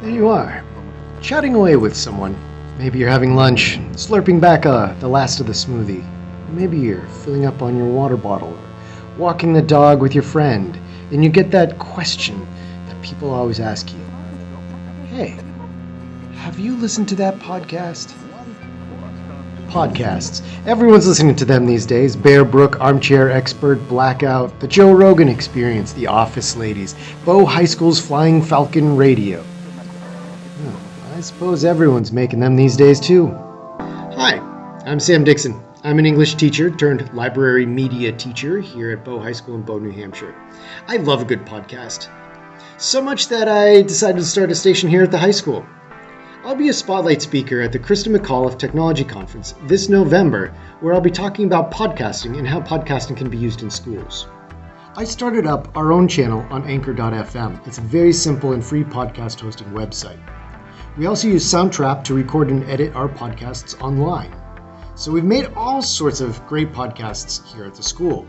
There you are, chatting away with someone. Maybe you're having lunch, slurping back the last of the smoothie. Maybe you're filling up on your water bottle or walking the dog with your friend, and you get that question that people always ask you. Hey, have you listened to that podcast? Podcasts. Everyone's listening to them these days. Bear Brook, Armchair Expert, Blackout, The Joe Rogan Experience, The Office Ladies, Bow High School's Flying Falcon Radio. I suppose everyone's making them these days too. Hi, I'm Sam Dixon. I'm an English teacher turned library media teacher here at Bow High School in Bow, New Hampshire. I love a good podcast. So much that I decided to start a station here at the high school. I'll be a spotlight speaker at the Krista McAuliffe Technology Conference this November, where I'll be talking about podcasting and how podcasting can be used in schools. I started up our own channel on Anchor.fm. It's a very simple and free podcast hosting website. We also use Soundtrap to record and edit our podcasts online. So we've made all sorts of great podcasts here at the school.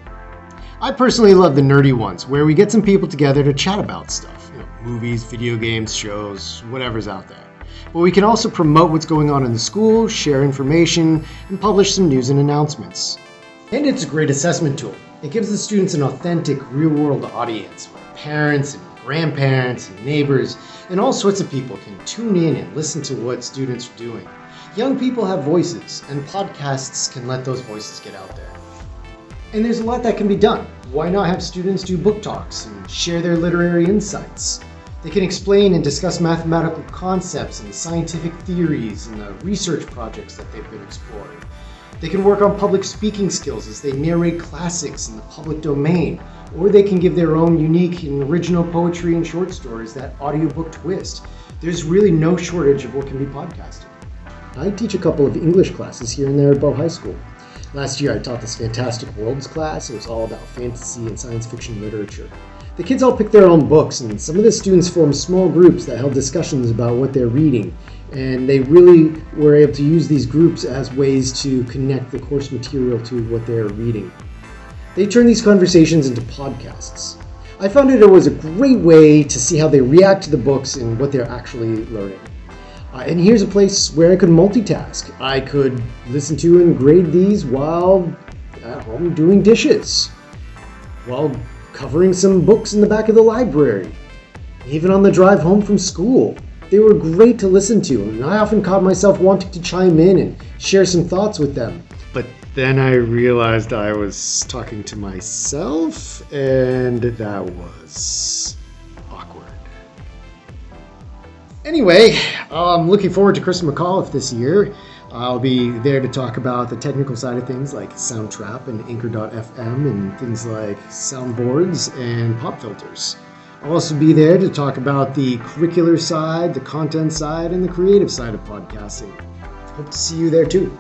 I personally love the nerdy ones, where we get some people together to chat about stuff. Movies, video games, shows, whatever's out there. But we can also promote what's going on in the school, share information, and publish some news and announcements. And it's a great assessment tool. It gives the students an authentic, real-world audience where parents and grandparents and neighbors and all sorts of people can tune in and listen to what students are doing. Young people have voices, and podcasts can let those voices get out there. And there's a lot that can be done. Why not have students do book talks and share their literary insights? They can explain and discuss mathematical concepts and scientific theories and the research projects that they've been exploring. They can work on public speaking skills as they narrate classics in the public domain, or they can give their own unique and original poetry and short stories that audiobook twist. There's really no shortage of what can be podcasted. I teach a couple of English classes here and there at Bow High School. Last year I taught this Fantastic Worlds class. It was all about fantasy and science fiction literature. The kids all picked their own books, and some of the students formed small groups that held discussions about what they're reading, and they really were able to use these groups as ways to connect the course material to what they're reading. They turned these conversations into podcasts. I found it was a great way to see how they react to the books and what they're actually learning. And here's a place where I could multitask. I could listen to and grade these while at home doing dishes, while covering some books in the back of the library, even on the drive home from school. They were great to listen to, and I often caught myself wanting to chime in and share some thoughts with them. But then I realized I was talking to myself, and that was awkward. Anyway, I'm looking forward to Krista McAuliffe this year. I'll be there to talk about the technical side of things like Soundtrap and Anchor.fm and things like soundboards and pop filters. I'll also be there to talk about the curricular side, the content side, and the creative side of podcasting. Hope to see you there too.